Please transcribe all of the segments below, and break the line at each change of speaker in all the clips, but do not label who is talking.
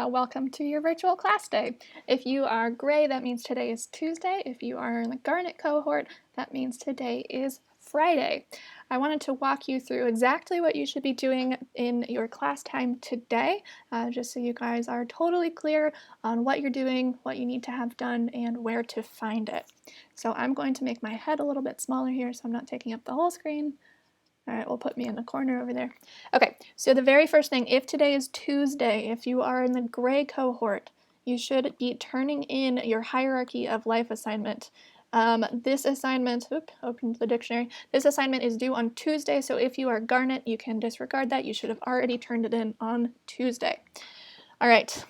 Welcome to your virtual class day. If you are gray, that means today is Tuesday. If you are in the Garnet cohort, that means today is Friday. I wanted to walk you through exactly what you should be doing in your class time today, just so you guys are totally clear on what you're doing, what you need to have done, and where to find it. So I'm going to make my head a little bit smaller here so I'm not taking up the whole screen. All right, we'll put me in the corner over there. Okay, so the very first thing, if today is Tuesday, if you are in the gray cohort, you should be turning in your hierarchy of life assignment. This assignment, open the dictionary, this assignment is due on Tuesday, so if you are Garnet, you can disregard that. You should have already turned it in on Tuesday. All right,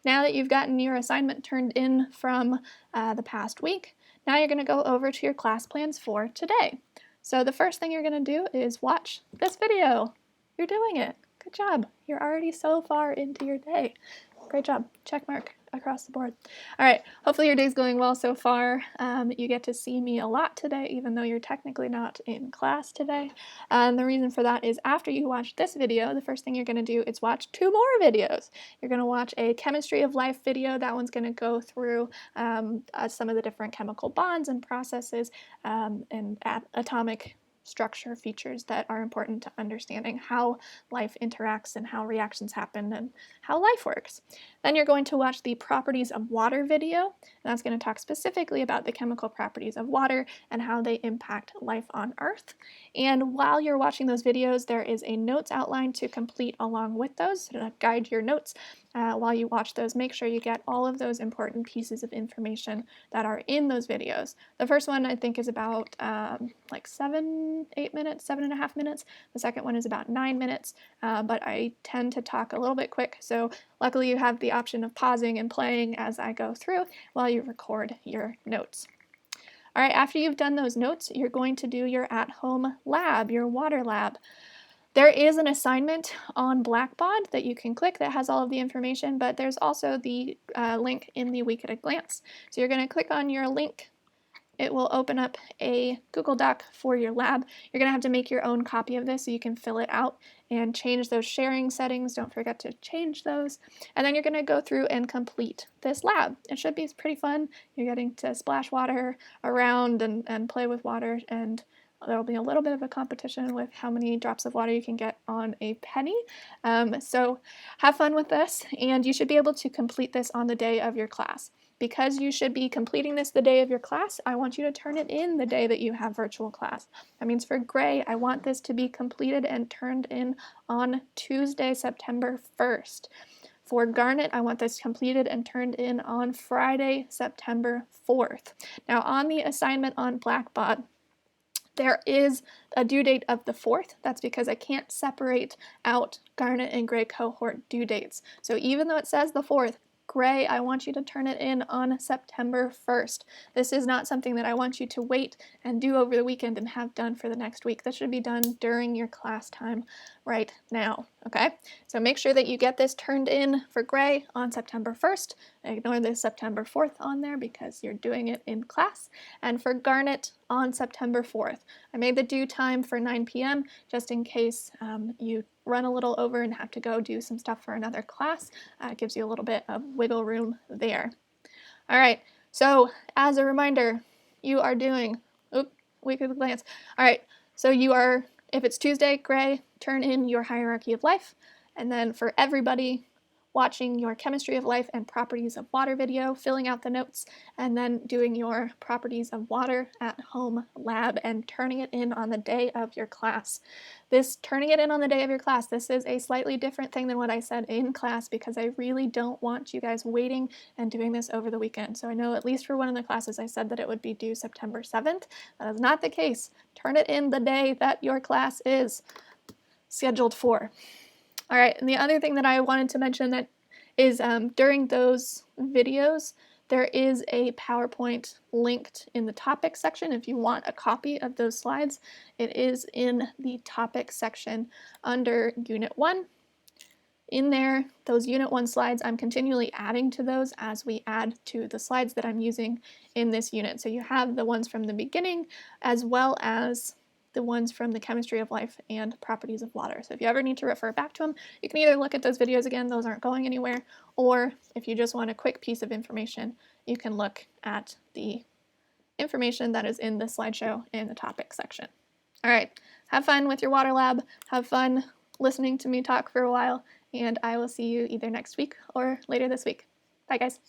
now that you've gotten your assignment turned in from the past week, now you're going to go over to your class plans for today. So the first thing you're going to do is watch this video. You're doing it. Good job. You're already so far into your day. Great job. Check mark across the board. All right. Hopefully your day's going well so far. You get to see me a lot today, even though you're technically not in class today. And the reason for that is after you watch this video, the first thing you're going to do is watch two more videos. You're going to watch a chemistry of life video. That one's going to go through some of the different chemical bonds and processes and atomic structure features that are important to understanding how life interacts and how reactions happen and how life works. Then you're going to watch the properties of water video, and that's going to talk specifically about the chemical properties of water and how they impact life on Earth. And while you're watching those videos, there is a notes outline to complete along with those to guide your notes. While you watch those, make sure you get all of those important pieces of information that are in those videos. The first one I think is about like 7-8 minutes, 7.5 minutes. The second one is about 9 minutes, but I tend to talk a little bit quick, so luckily you have the option of pausing and playing as I go through while you record your notes. All right, after you've done those notes, you're going to do your at-home lab, your water lab. There is an assignment on Blackboard that you can click that has all of the information, but there's also the link in the week at a glance. So you're going to click on your link. It will open up a Google Doc for your lab. You're going to have to make your own copy of this so you can fill it out and change those sharing settings. Don't forget to change those. And then you're going to go through and complete this lab. It should be pretty fun. You're getting to splash water around and play with water, and there'll be a little bit of a competition with how many drops of water you can get on a penny. So have fun with this, and you should be able to complete this on the day of your class. Because you should be completing this the day of your class, I want you to turn it in the day that you have virtual class. That means for gray, I want this to be completed and turned in on Tuesday, September 1st. For Garnet, I want this completed and turned in on Friday, September 4th. Now on the assignment on Blackboard, there is a due date of the 4th. That's because I can't separate out Garnet and Gray cohort due dates. So even though it says the 4th, Gray, I want you to turn it in on September 1st. This is not something that I want you to wait and do over the weekend and have done for the next week. This should be done during your class time right now, okay? So make sure that you get this turned in for Gray on September 1st. Ignore the September 4th on there because you're doing it in class. And for Garnet on September 4th. I made the due time for 9 p.m. just in case you run a little over and have to go do some stuff for another class. It gives you a little bit of wiggle room there. All right, so as a reminder, you are doing, week at a glance. All right, so you are, if it's Tuesday, Gray, turn in your hierarchy of life. And then for everybody, watching your chemistry of life and properties of water video, filling out the notes, and then doing your properties of water at home lab and turning it in on the day of your class. This turning it in on the day of your class, this is a slightly different thing than what I said in class because I really don't want you guys waiting and doing this over the weekend. So I know at least for one of the classes I said that it would be due September 7th. That is not the case. Turn it in the day that your class is scheduled for. All right, and the other thing that I wanted to mention that is during those videos, there is a PowerPoint linked in the topic section. If you want a copy of those slides, it is in the topic section under Unit 1. In there, those Unit 1 slides, I'm continually adding to those as we add to the slides that I'm using in this unit. So you have the ones from the beginning as well as the ones from the Chemistry of Life and Properties of Water. So if you ever need to refer back to them, you can either look at those videos again, those aren't going anywhere, or if you just want a quick piece of information, you can look at the information that is in the slideshow in the topic section. All right, have fun with your water lab, have fun listening to me talk for a while, and I will see you either next week or later this week. Bye, guys.